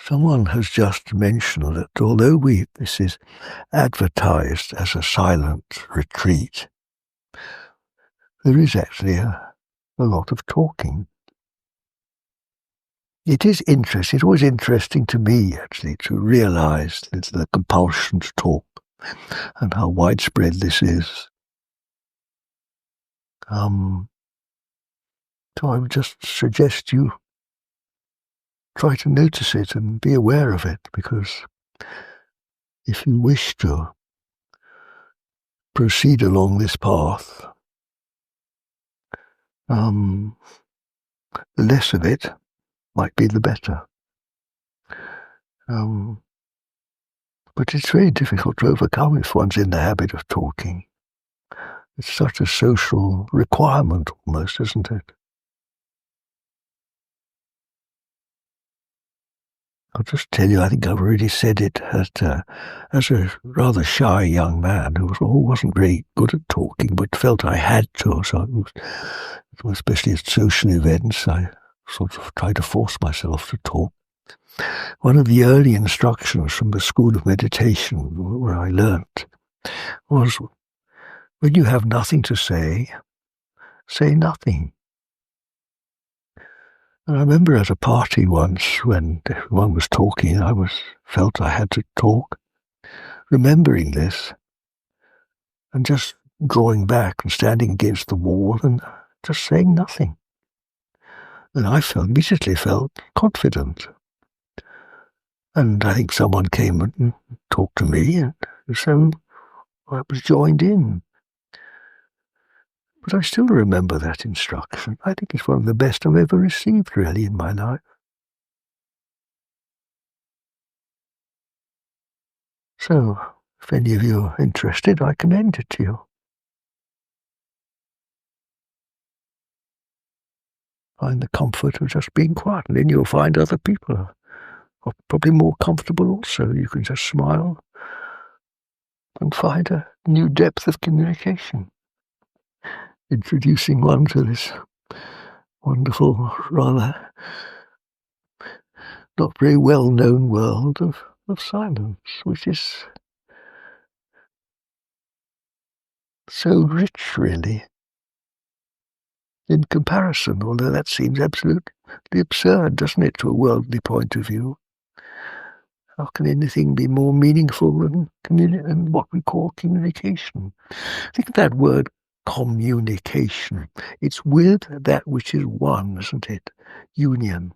Someone has just mentioned that although this is advertised as a silent retreat, there is actually a lot of talking. It is interesting. It's always interesting to me, actually, to realize the compulsion to talk and how widespread this is. So I would just suggest you try to notice it and be aware of it, because if you wish to proceed along this path, the less of it might be the better. But it's very difficult to overcome if one's in the habit of talking. It's such a social requirement almost, isn't it? I'll just tell you, I think I've already said it, that as a rather shy young man who wasn't very good at talking, but felt I had to, so especially at social events, I sort of tried to force myself to talk. One of the early instructions from the school of meditation where I learnt was, when you have nothing to say nothing. And I remember at a party once when everyone was talking, I felt I had to talk, remembering this, and just drawing back and standing against the wall and just saying nothing. And I immediately felt confident. And I think someone came and talked to me, and so I was joined in. But I still remember that instruction. I think it's one of the best I've ever received, really, in my life. So, if any of you are interested, I commend it to you. Find the comfort of just being quiet, and then you'll find other people are probably more comfortable also. You can just smile and find a new depth of communication, introducing one to this wonderful, rather not very well-known world of silence, which is so rich, really, in comparison, although that seems absolutely absurd, doesn't it, to a worldly point of view? How can anything be more meaningful than what we call communication? Think of that word, communication. It's with that which is one, isn't it? Union.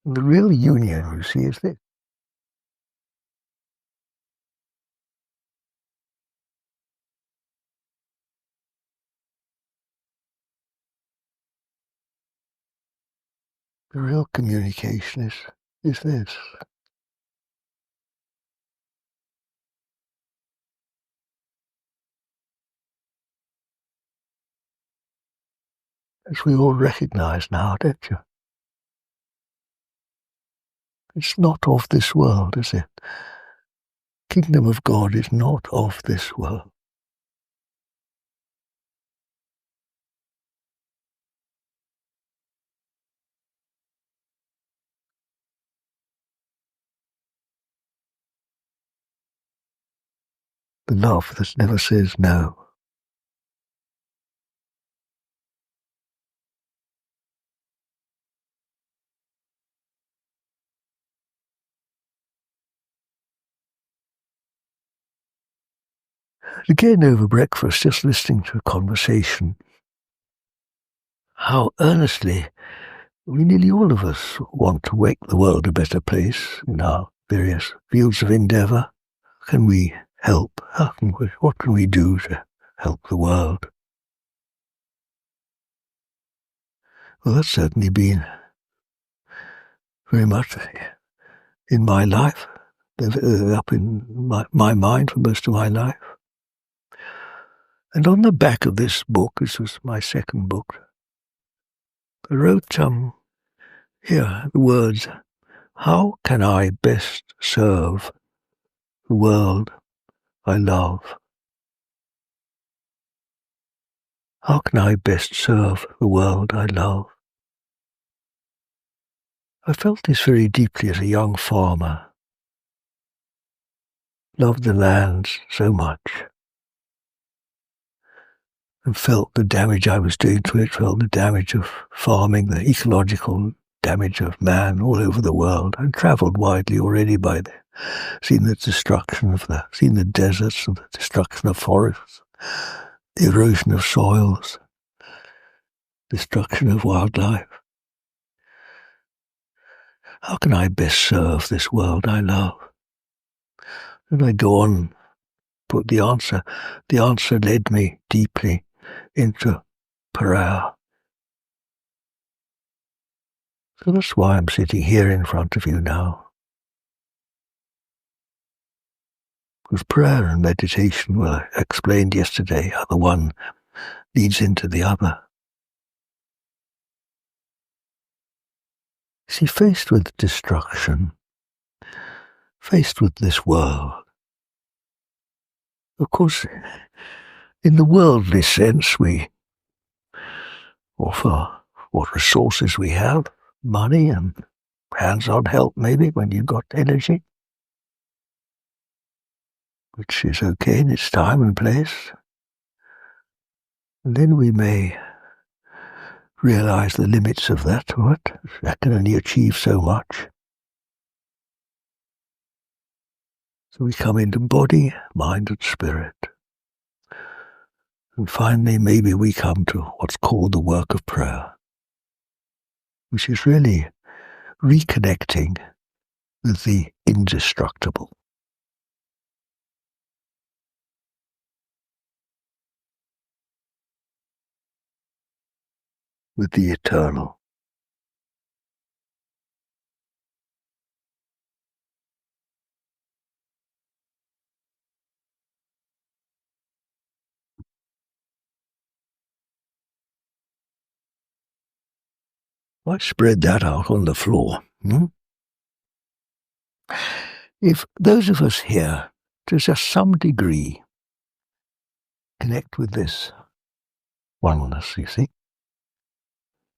And the real union, you see, is this. The real communication is this. As we all recognize now, don't you? It's not of this world, is it? Kingdom of God is not of this world. The love that never says no. Again, over breakfast, just listening to a conversation, how earnestly nearly all of us want to make the world a better place in our various fields of endeavour. Can we help? What can we do to help the world? Well, that's certainly been very much in my life, up in my mind for most of my life. And on the back of this book, this was my second book, I wrote here the words, how can I best serve the world I love? How can I best serve the world I love? I felt this very deeply as a young farmer. Loved the land so much. And felt the damage I was doing to it, felt the damage of farming, the ecological damage of man all over the world. I'd travelled widely already by then, seen the destruction of seen the deserts and the destruction of forests, the erosion of soils, destruction of wildlife. How can I best serve this world I love? And I go on, put the answer led me deeply into prayer. So that's why I'm sitting here in front of you now. Because prayer and meditation, well, I explained yesterday how the one leads into the other. See, faced with destruction, faced with this world, of course, in the worldly sense, we offer what resources we have, money and hands-on help maybe when you've got energy, which is okay in its time and place. And then we may realize the limits of that, that can only achieve so much. So we come into body, mind and spirit. And finally, maybe we come to what's called the work of prayer, which is really reconnecting with the indestructible. With the eternal. I spread that out on the floor. If those of us here, to just some degree, connect with this oneness, you see,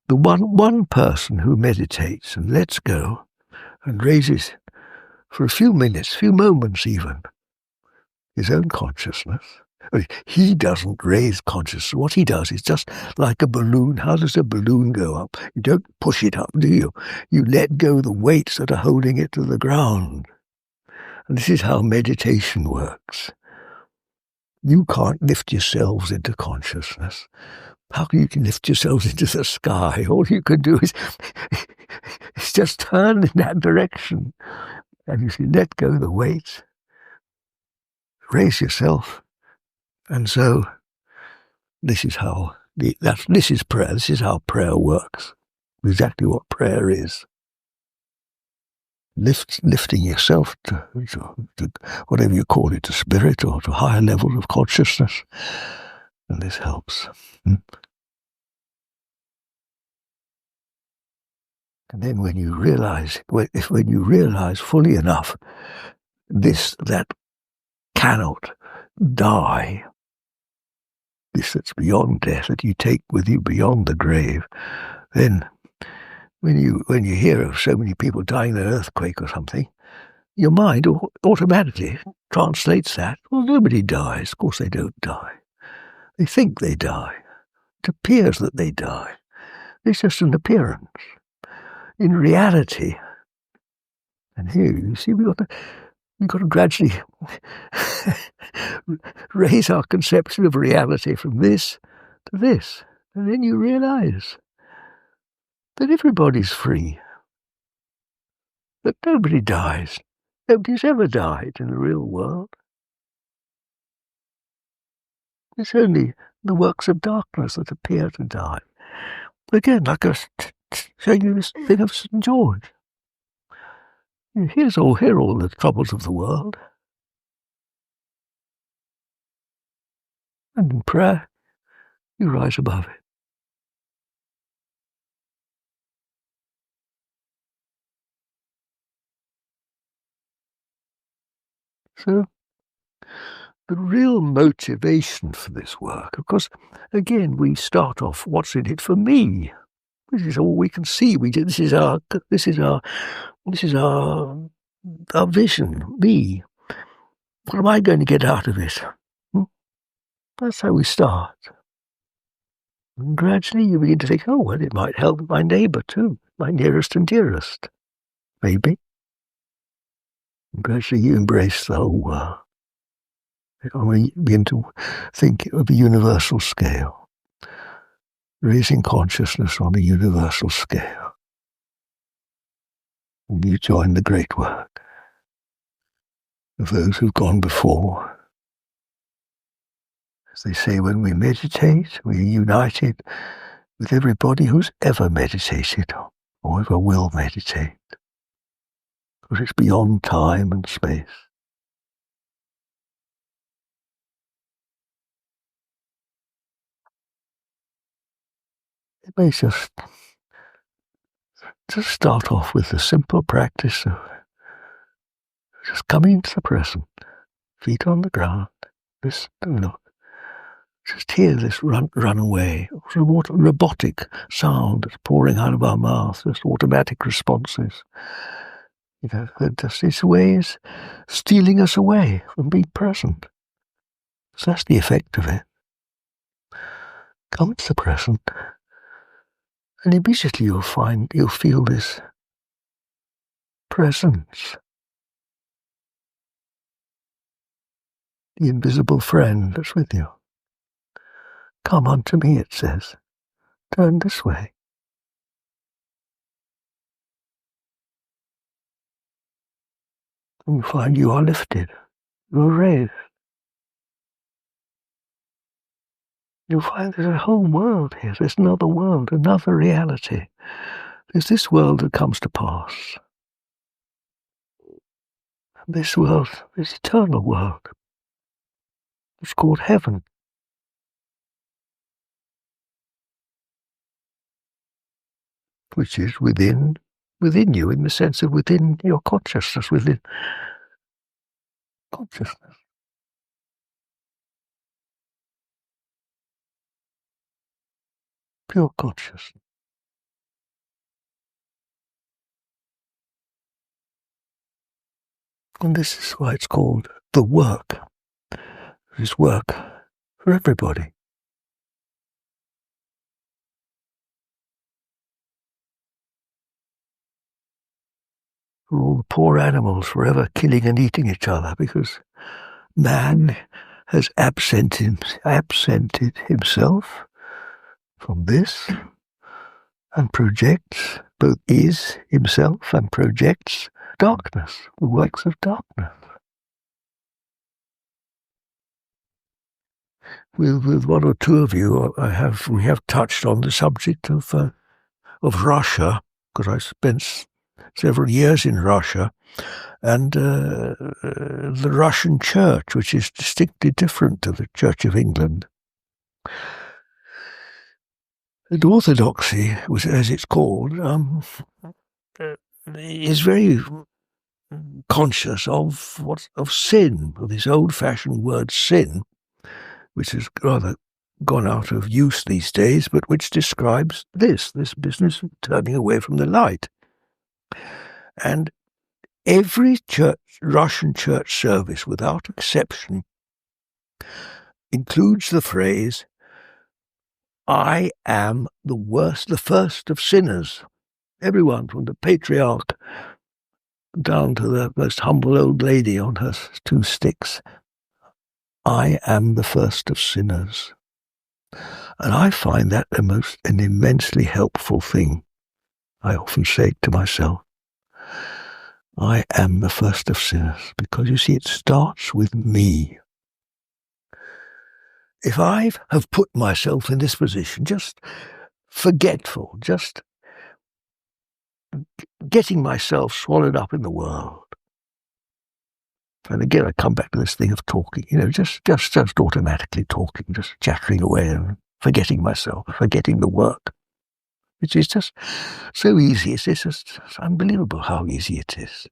the one person who meditates and lets go and raises for a few minutes, few moments even, his own consciousness. He doesn't raise consciousness. What he does is just like a balloon. How does a balloon go up? You don't push it up, do you? You let go the weights that are holding it to the ground. And this is how meditation works. You can't lift yourselves into consciousness. How can you lift yourselves into the sky? All you can do is just turn in that direction. And you see, let go the weights. Raise yourself. And so, this is how, this is prayer. This is how prayer works. Exactly what prayer is. Lifting yourself to whatever you call it, to spirit or to higher levels of consciousness. And this helps. And then when you realize fully enough that cannot die, this that's beyond death, that you take with you beyond the grave, then when you hear of so many people dying in an earthquake or something, your mind automatically translates that. Well, nobody dies. Of course they don't die. They think they die. It appears that they die. It's just an appearance. In reality, and here you see we've got to gradually raise our conception of reality from this to this. And then you realize that everybody's free, that nobody dies. Nobody's ever died in the real world. It's only the works of darkness that appear to die. Again, like I was showing you this thing of St. George. Here are all the troubles of the world. And in prayer, you rise above it. So, the real motivation for this work, of course, again, we start off, what's in it for me? This is all we can see. This is our vision. Me. What am I going to get out of it? That's how we start. And gradually you begin to think, oh, well, it might help my neighbour too, my nearest and dearest. Maybe. And gradually you embrace the whole world. You begin to think of a universal scale, raising consciousness on a universal scale. And you join the great work of those who've gone before. As they say, when we meditate, we're united with everybody who's ever meditated or ever will meditate, because it's beyond time and space. It may just start off with the simple practice of just coming into the present, feet on the ground, listen and look. Just hear this run away, sort of robotic sound that's pouring out of our mouth, just automatic responses. Just its ways stealing us away from being present. So that's the effect of it. Come into the present, and immediately you'll feel this presence. The invisible friend that's with you. Come unto me, it says. Turn this way. And you find you are lifted. You are raised. You'll find there's a whole world here. There's another world, another reality. There's this world that comes to pass. And this world, this eternal world, it's called heaven. Which is within you, in the sense of within your consciousness, within consciousness. Pure consciousness. And this is why it's called the work. It is work for everybody. For all the poor animals forever killing and eating each other, because man has absented himself from this and projects, both is himself and projects darkness, the works of darkness. With one or two of you, we have touched on the subject of Russia, because I spent several years in Russia, and the Russian Church, which is distinctly different to the Church of England. And Orthodoxy, as it's called, is very conscious of sin, of this old-fashioned word sin, which has rather gone out of use these days, but which describes this business of turning away from the light. And every Russian church service, without exception, includes the phrase, I am the first of sinners. Everyone, from the patriarch down to the most humble old lady on her two sticks. I am the first of sinners. And I find that an immensely helpful thing. I often say to myself, I am the first of sinners, because you see, it starts with me. If I have put myself in this position, just forgetful, just getting myself swallowed up in the world, and again I come back to this thing of talking, just automatically talking, just chattering away and forgetting myself, forgetting the work, which is just so easy. It's just unbelievable how easy it is.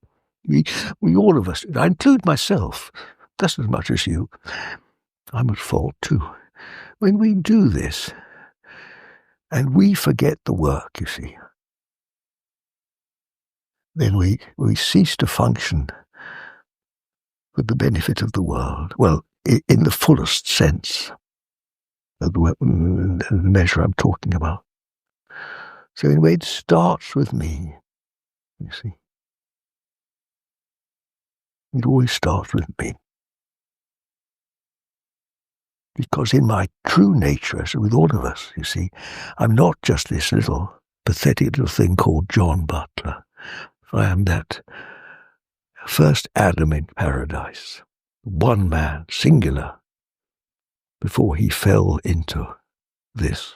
We all of us, I include myself, just as much as you, I'm at fault too. When we do this, and we forget the work, you see, then we cease to function for the benefit of the world. Well, in the fullest sense of the measure I'm talking about. So in a way, it starts with me, you see. It always starts with me. Because in my true nature, as with all of us, you see, I'm not just this little pathetic little thing called John Butler. I am that first Adam in paradise, one man, singular, before he fell into this,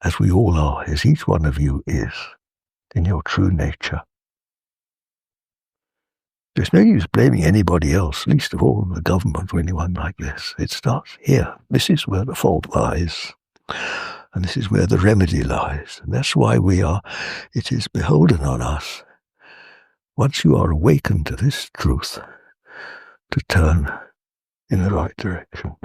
as we all are, as each one of you is, in your true nature. There's no use blaming anybody else, least of all the government or anyone like this. It starts here. This is where the fault lies. And this is where the remedy lies. And that's why it is beholden on us, once you are awakened to this truth, to turn in the right direction.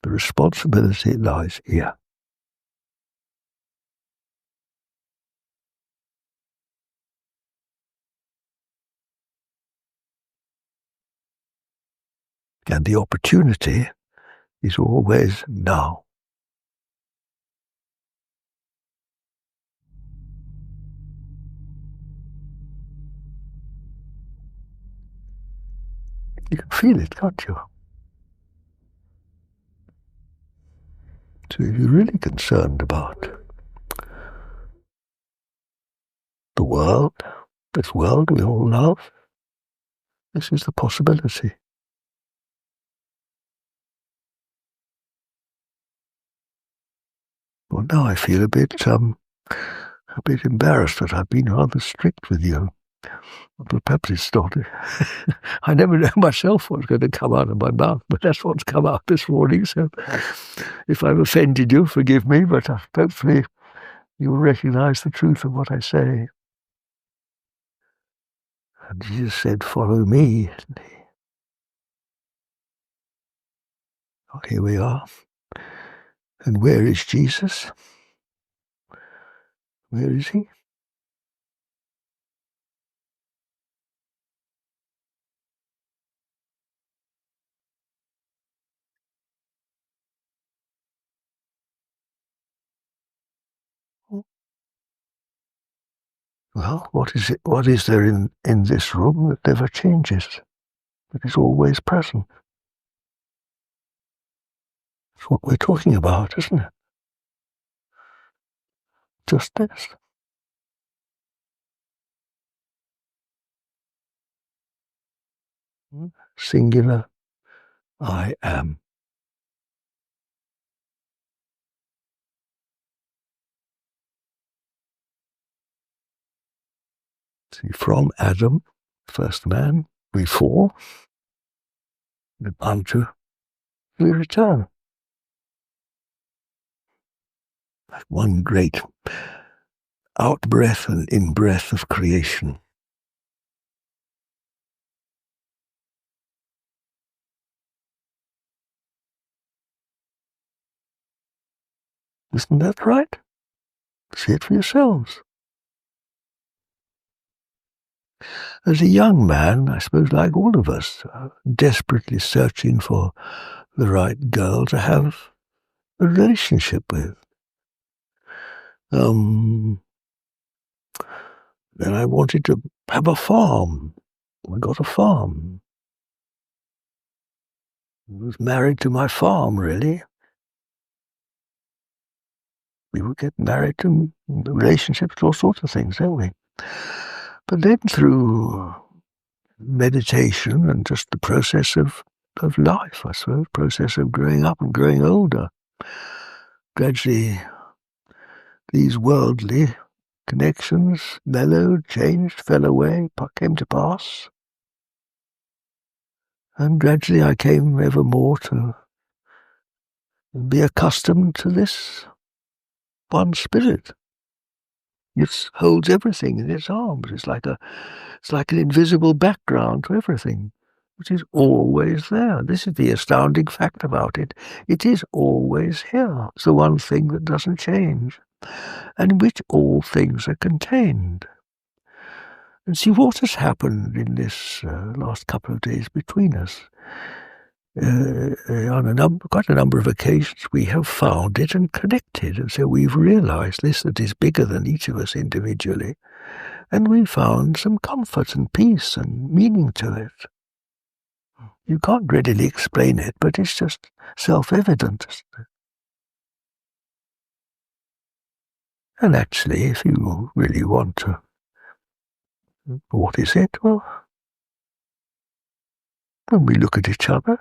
The responsibility lies here. And the opportunity is always now. You can feel it, can't you? So if you're really concerned about the world, this world we all love, this is the possibility. Well, now I feel a bit embarrassed that I've been rather strict with you. But perhaps it's not. I never know myself what's going to come out of my mouth, but that's what's come out this morning. So if I've offended you, forgive me, but hopefully you'll recognize the truth of what I say. And Jesus said, follow me. Oh, here we are. And where is Jesus? Where is he? Well, what is it? What is there in this room that never changes, that is always present? That's what we're talking about, isn't it? Just this. Singular, I am. See, from Adam, first man, we fall, and unto we return. Like one great out-breath and in-breath of creation. Isn't that right? See it for yourselves. As a young man, I suppose like all of us, desperately searching for the right girl to have a relationship with. Then I wanted to have a farm. I got a farm. I was married to my farm, really. We would get married to relationships, all sorts of things, don't we? But then through meditation and just the process of life, I suppose, process of growing up and growing older, gradually these worldly connections mellowed, changed, fell away, came to pass. And gradually I came ever more to be accustomed to this one spirit. It holds everything in its arms. It's like an invisible background to everything, which is always there. This is the astounding fact about it. It is always here. It's the one thing that doesn't change, and in which all things are contained. And see what has happened in this last couple of days between us. On quite a number of occasions we have found it and connected, and so we've realized this that is bigger than each of us individually, and we found some comfort and peace and meaning to it. You can't readily explain it, but it's just self-evident, isn't it? And actually, if you really want to, what is it? Well, when we look at each other,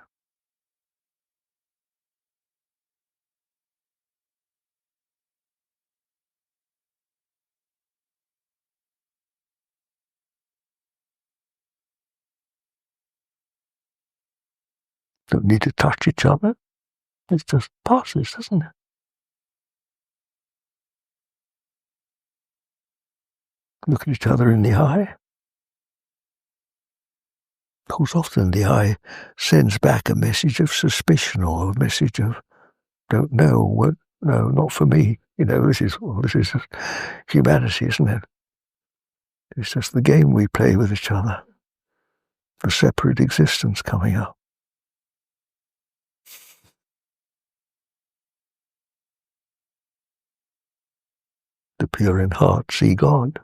don't need to touch each other. It just passes, doesn't it? Look at each other in the eye. Of course, often the eye sends back a message of suspicion or a message of don't know. What? No, not for me. This is just humanity, isn't it? It's just the game we play with each other. The separate existence coming up. The pure in heart see God.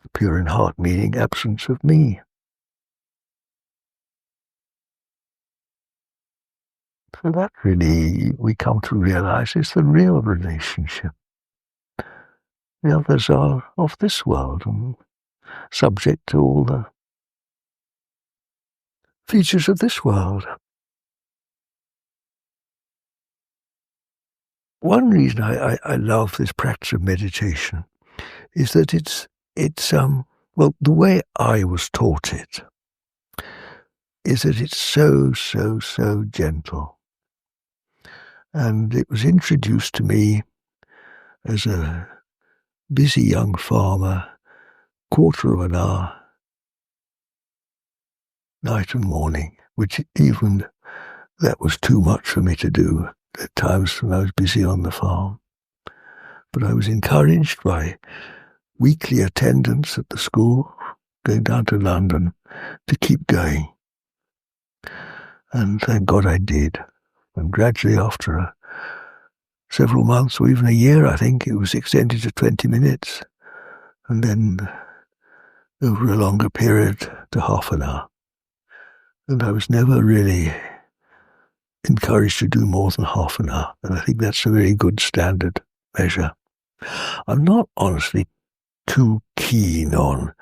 The pure in heart meaning absence of me. So that really we come to realize is the real relationship. The others are of this world and subject to all the features of this world. One reason I love this practice of meditation is that it's the way I was taught it is that it's so gentle. And it was introduced to me as a busy young farmer, quarter of an hour, night and morning, which even that was too much for me to do at times when I was busy on the farm. But I was encouraged by weekly attendance at the school, going down to London, to keep going. And thank God I did. And gradually after several months or even a year, I think, it was extended to 20 minutes. And then over a longer period to half an hour. And I was never really encouraged to do more than half an hour. And I think that's a very good standard measure. I'm not honestly too keen on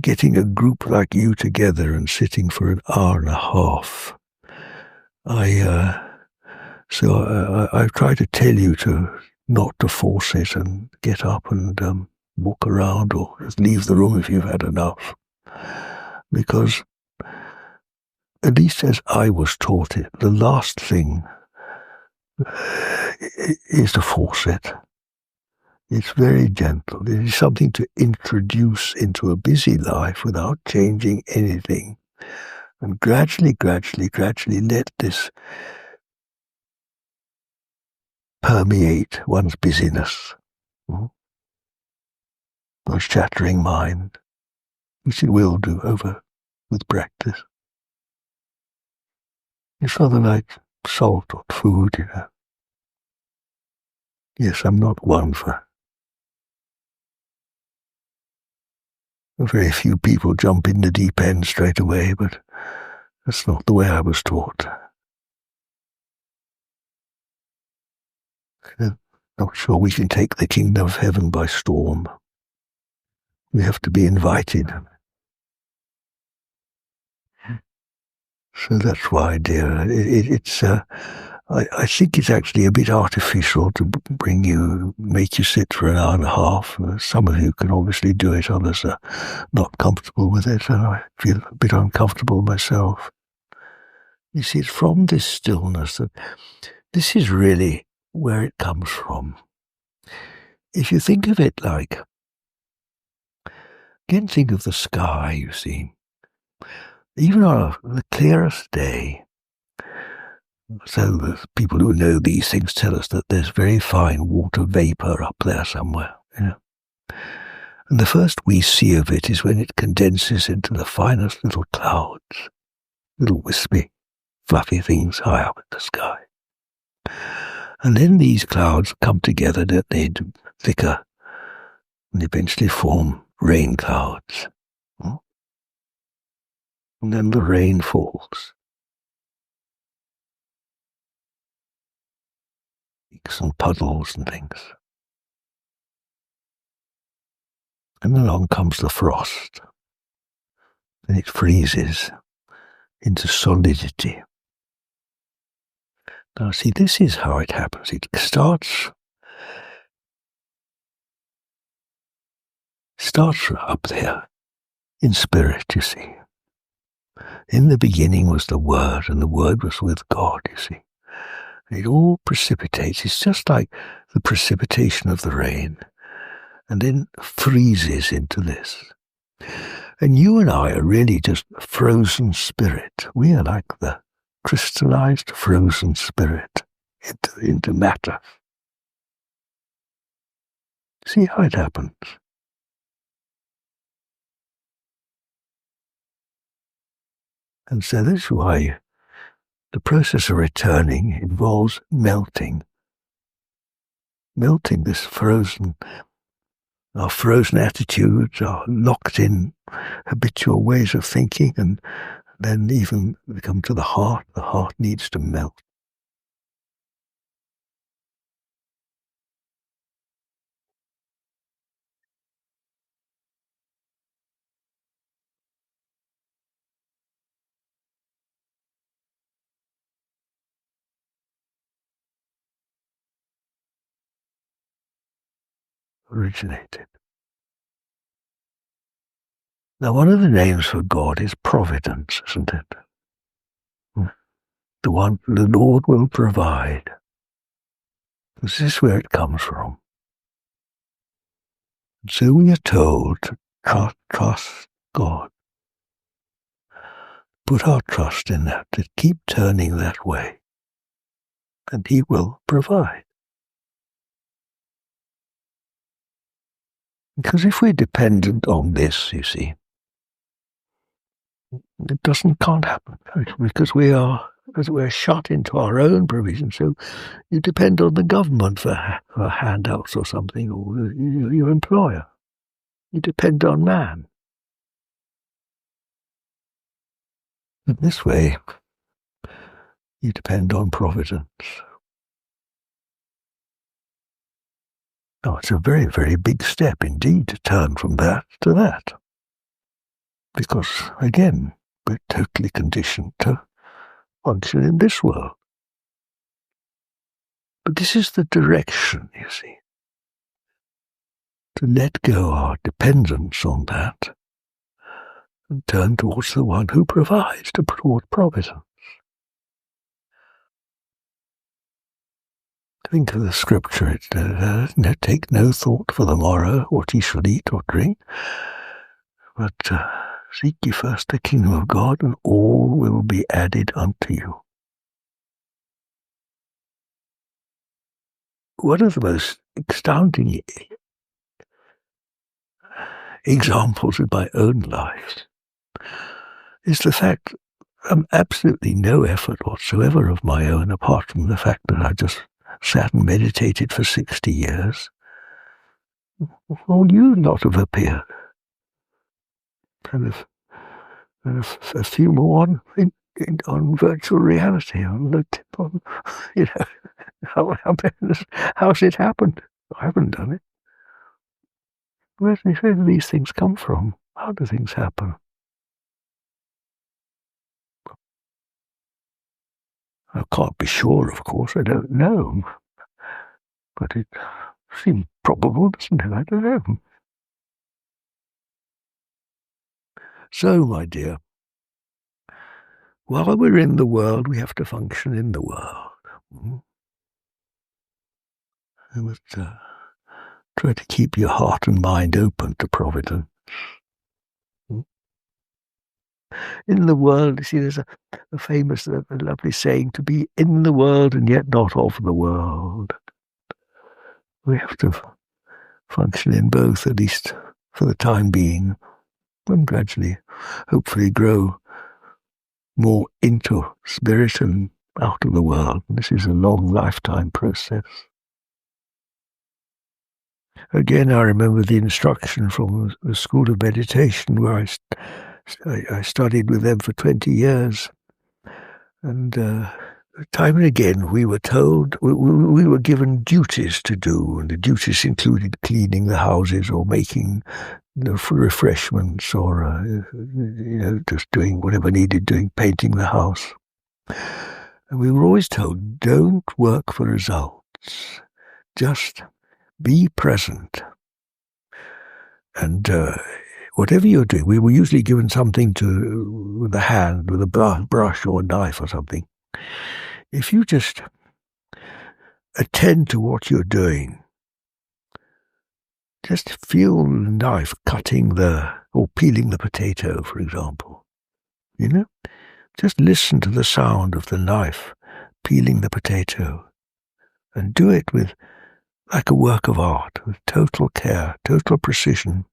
getting a group like you together and sitting for an hour and a half. I've tried to tell you not to force it and get up and walk around or just leave the room if you've had enough. Because, at least as I was taught it, the last thing is to force it. It's very gentle. It is something to introduce into a busy life without changing anything. And gradually let this permeate one's busyness, one's chattering mind, which it will do with practice. It's rather like salt on food, Yes, I'm not one for. Very few people jump in the deep end straight away, but that's not the way I was taught. Not sure we can take the kingdom of heaven by storm. We have to be invited. So that's why, dear, I think it's actually a bit artificial to make you sit for an hour and a half. Some of you can obviously do it, others are not comfortable with it, and I feel a bit uncomfortable myself. You see, it's from this stillness that this is really where it comes from. if you think of it like, again, think of the sky, you see. Even on the clearest day, so the people who know these things tell us that there's very fine water vapor up there somewhere, you know. And the first we see of it is when it condenses into the finest little clouds, little wispy, fluffy things high up in the sky. And then these clouds come together, don't they, into thicker, and eventually form rain clouds. And then the rain falls. Leaks and puddles and things. And along comes the frost. And it freezes into solidity. Now see, this is how it happens. It starts up there in spirit, you see. In the beginning was the Word, and the Word was with God, you see. It all precipitates. It's just like the precipitation of the rain, and then freezes into this. And you and I are really just frozen spirit. We are like the crystallized frozen spirit into matter. See how it happens? And so this is why the process of returning involves melting. Melting this frozen, our frozen attitudes, our locked-in habitual ways of thinking, and then even we come to the heart needs to melt. Originated. Now, one of the names for God is Providence, isn't it? The one the Lord will provide. This is where it comes from. And so we are told to trust God. Put our trust in that, to keep turning that way, and He will provide. Because if we're dependent on this, you see, it can't happen, because we're shut into our own provision. So you depend on the government for handouts or something, or your employer. You depend on man. And this way, you depend on providence. Oh, it's a very, very big step indeed to turn from that to that. Because, again, we're totally conditioned to function in this world. But this is the direction, you see. To let go our dependence on that and turn towards the one who provides, towards providence. Think of the scripture, take no thought for the morrow, what ye shall eat or drink, but seek ye first the kingdom of God, and all will be added unto you. One of the most astounding examples in my own life is the fact absolutely no effort whatsoever of my own, apart from the fact that I just sat and meditated for 60 years. All you lot have appeared. And a few more on virtual reality, on the tip on, how's it happened? I haven't done it. Where do these things come from? How do things happen? I can't be sure, of course, I don't know. But it seems probable, doesn't it? I don't know. So, my dear, while we're in the world, we have to function in the world. We must Try to keep your heart and mind open to Providence. In the world, you see, there's a famous, a lovely saying, to be in the world and yet not of the world. We have to function in both, at least for the time being, and gradually, hopefully, grow more into spirit and out of the world. This is a long lifetime process. Again, I remember the instruction from the School of Meditation where I studied with them for 20 years. And time and again we were told, we were given duties to do, and the duties included cleaning the houses or making refreshments or, just doing whatever needed doing, painting the house. And we were always told, don't work for results. Just be present. And whatever you're doing, we were usually given something with a hand, with a brush or a knife or something. If you just attend to what you're doing, just feel the knife cutting or peeling the potato, for example. Just listen to the sound of the knife peeling the potato, and do it like a work of art, with total care, total precision,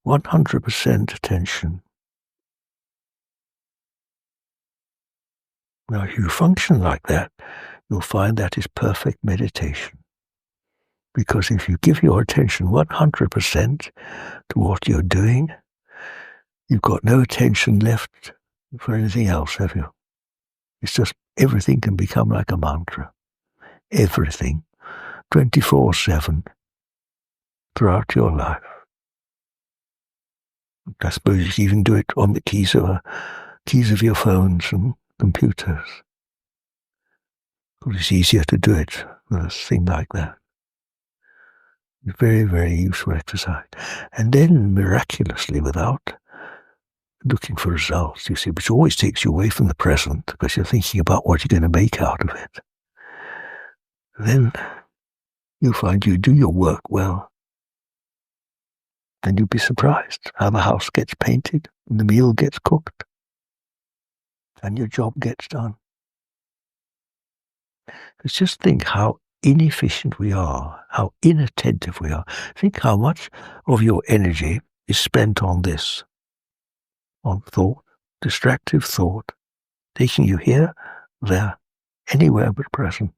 100% attention. Now, if you function like that, you'll find that is perfect meditation. Because if you give your attention 100% to what you're doing, you've got no attention left for anything else, have you? It's just everything can become like a mantra. Everything. 24/7 throughout your life. I suppose you can even do it on the keys of your phones and computers. But it's easier to do it with a thing like that. It's very, very useful exercise. And then, miraculously, without looking for results, you see, which always takes you away from the present, because you're thinking about what you're going to make out of it. Then you'll find you do your work well. And you'll be surprised how the house gets painted, and the meal gets cooked, and your job gets done. Because just think how inefficient we are, how inattentive we are. Think how much of your energy is spent on this, on thought, distractive thought, taking you here, there, anywhere but present.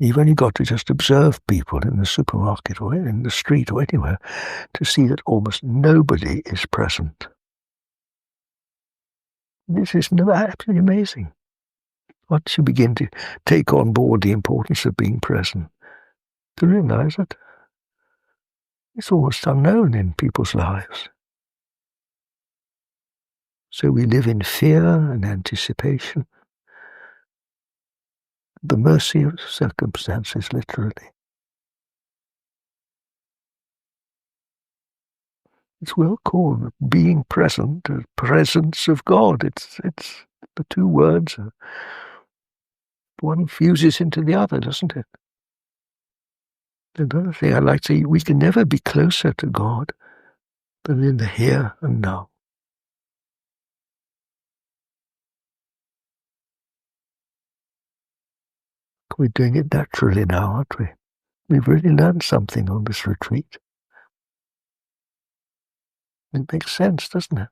You've only got to just observe people in the supermarket or in the street or anywhere to see that almost nobody is present. This is absolutely amazing. Once you begin to take on board the importance of being present, to realize that it's almost unknown in people's lives. So we live in fear and anticipation, the mercy of circumstances, literally. It's well called being present, the presence of God. It's the two words. One fuses into the other, doesn't it? Another thing I like to say, we can never be closer to God than in the here and now. We're doing it naturally now, aren't we? We've really learned something on this retreat. It makes sense, doesn't it?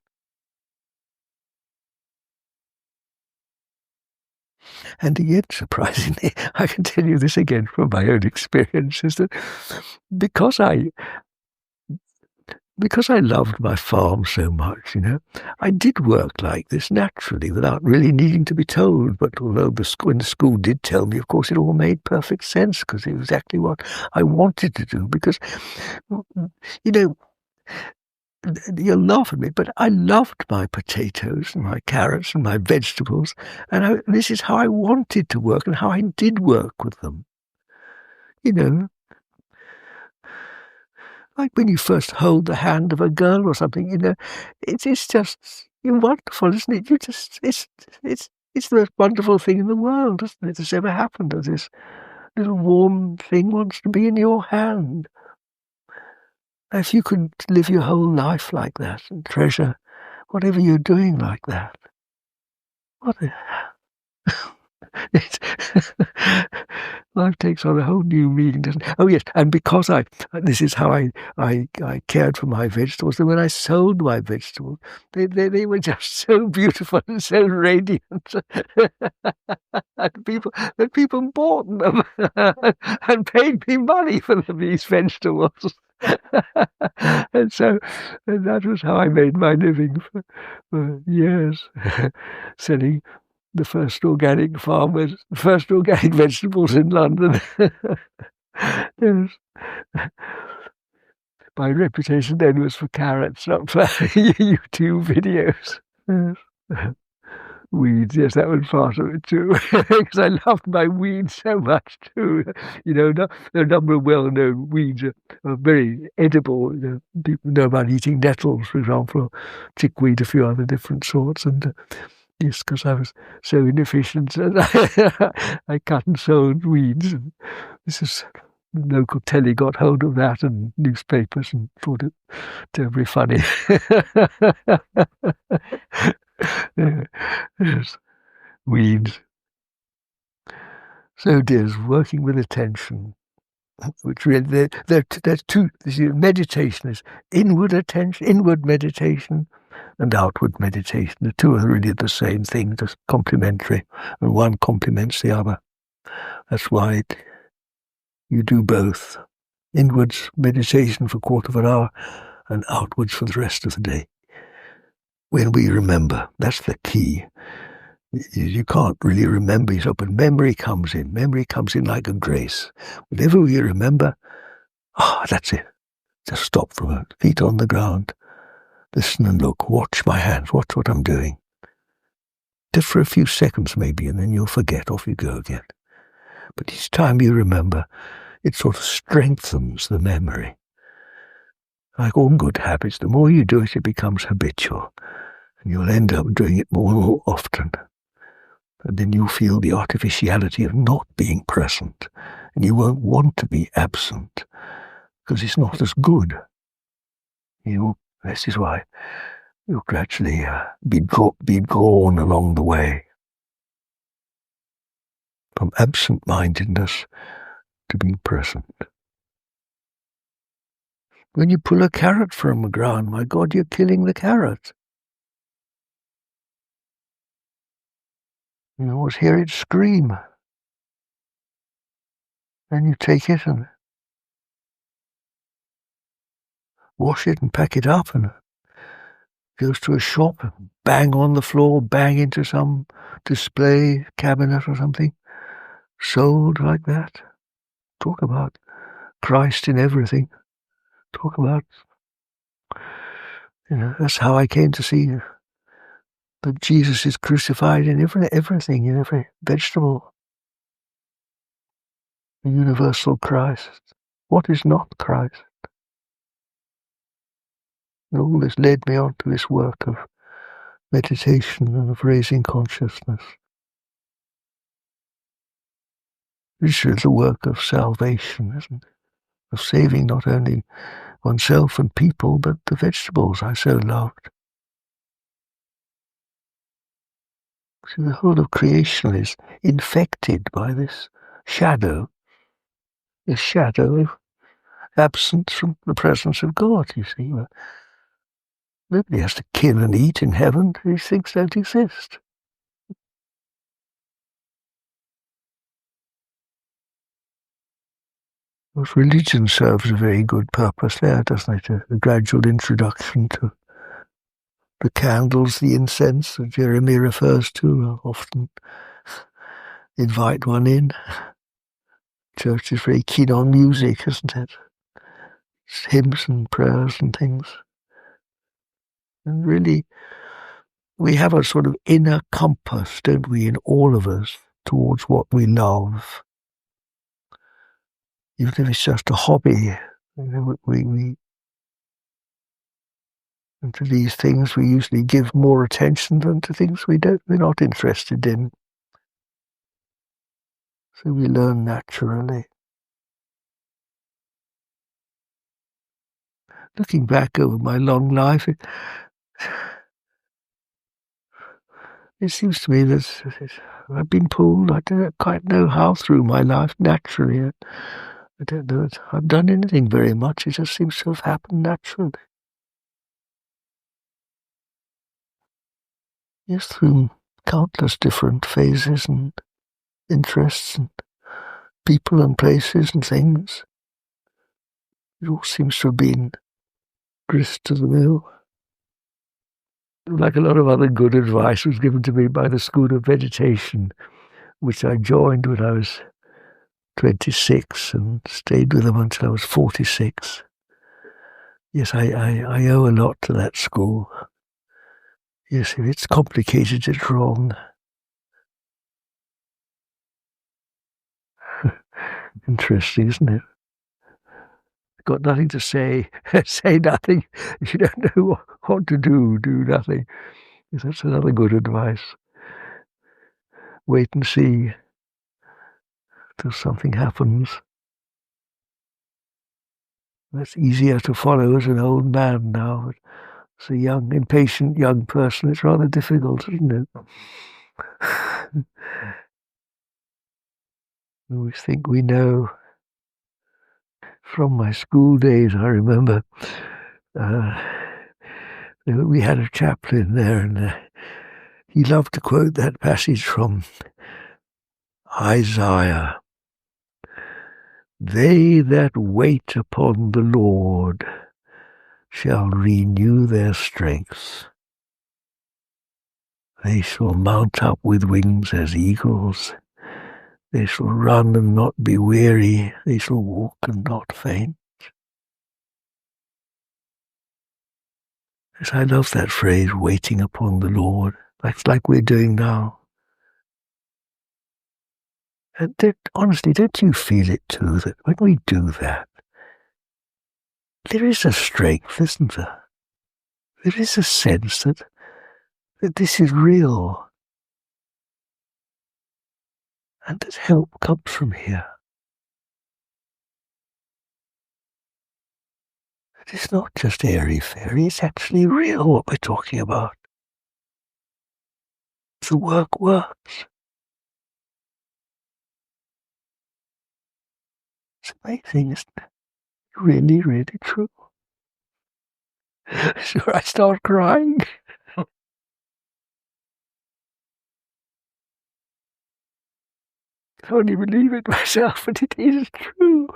And yet, surprisingly, I can tell you this again from my own experience, is that because I loved my farm so much, I did work like this naturally without really needing to be told. But although when the school did tell me, of course, it all made perfect sense because it was exactly what I wanted to do. Because, you'll laugh at me, but I loved my potatoes and my carrots and my vegetables, and this is how I wanted to work and how I did work with them. Like when you first hold the hand of a girl or something, it's just wonderful, isn't it? It's the most wonderful thing in the world, isn't it? That's ever happened. little warm thing wants to be in your hand. If you could live your whole life like that and treasure whatever you're doing like that, what a... Life takes on a whole new meaning, doesn't it? Oh yes, and because this is how I cared for my vegetables. And when I sold my vegetables, they were just so beautiful and so radiant, and people bought them and paid me money for these vegetables. and that was how I made my living for years, selling the first organic vegetables in London. Yes. My reputation then was for carrots, not for YouTube videos. Yes. Weeds, yes, that was part of it too, because I loved my weeds so much too. There are a number of well-known weeds are very edible. People know about eating nettles, for example, chickweed, a few other different sorts, and yes, because I was so inefficient, and I cut and sold weeds. And the local telly got hold of that, and newspapers, and thought it terribly funny. Yes, weeds. So, dears, working with attention, which really there's two. Meditation is inward attention, inward meditation, and outward meditation. The two are really the same thing, just complementary, and one complements the other. That's why you do both. Inwards meditation for a quarter of an hour, and outwards for the rest of the day. When we remember, that's the key. You can't really remember yourself, but memory comes in. Memory comes in like a grace. Whenever we remember, that's it. Just stop for a moment, feet on the ground. Listen and look. Watch my hands. Watch what I'm doing. Just for a few seconds maybe, and then you'll forget. Off you go again. But each time you remember, it sort of strengthens the memory. Like all good habits, the more you do it, it becomes habitual. And you'll end up doing it more and more often. And then you'll feel the artificiality of not being present. And you won't want to be absent, because it's not as good. This is why you'll gradually be drawn along the way from absent-mindedness to being present. When you pull a carrot from the ground, my God, you're killing the carrot. You always hear it scream. Then you take it and wash it and pack it up, and goes to a shop, bang on the floor, bang into some display cabinet or something, sold like that. Talk about Christ in everything. Talk about, that's how I came to see that Jesus is crucified in everything, in every vegetable. The universal Christ. What is not Christ? And all this led me on to this work of meditation and of raising consciousness. This is the work of salvation, isn't it? Of saving not only oneself and people, but the vegetables I so loved. See, the whole of creation is infected by this shadow of absence from the presence of God, you see. Nobody has to kill and eat in heaven. These things don't exist. Because religion serves a very good purpose there, doesn't it? A gradual introduction to the candles, the incense that Jeremy refers to, often invite one in. Church is very keen on music, isn't it? It's hymns and prayers and things. And really, we have a sort of inner compass, don't we, in all of us, towards what we love. Even if it's just a hobby, we and to these things we usually give more attention than to things we're not interested in. So we learn naturally. Looking back over my long life, it seems to me that I've been pulled, I don't quite know how, through my life naturally. I don't know if I've done anything very much. It just seems to have happened naturally. Yes, through countless different phases and interests and people and places and things. It all seems to have been grist to the mill. Like a lot of other good advice was given to me by the School of Meditation, which I joined when I was 26 and stayed with them until I was 46. Yes, I owe a lot to that school. Yes, if it's complicated, it's wrong. Interesting, isn't it? Got nothing to say, say nothing. If you don't know what to do nothing. Yes, that's another good advice. Wait and see till something happens. That's easier to follow as an old man now. But as a young, impatient young person, it's rather difficult, isn't it? I always think we know. From my school days, I remember we had a chaplain there, and he loved to quote that passage from Isaiah. They that wait upon the Lord shall renew their strength. They shall mount up with wings as eagles. They shall run and not be weary. They shall walk and not faint. Yes, I love that phrase, waiting upon the Lord. That's like we're doing now. And honestly, don't you feel it too, that when we do that, there is a strength, isn't there? There is a sense that this is real, and that help comes from here. It's not just airy-fairy, it's actually real what we're talking about. The work works. It's amazing, isn't it? Really, really true. Sure, I start crying. I can't even believe it myself, but it is true.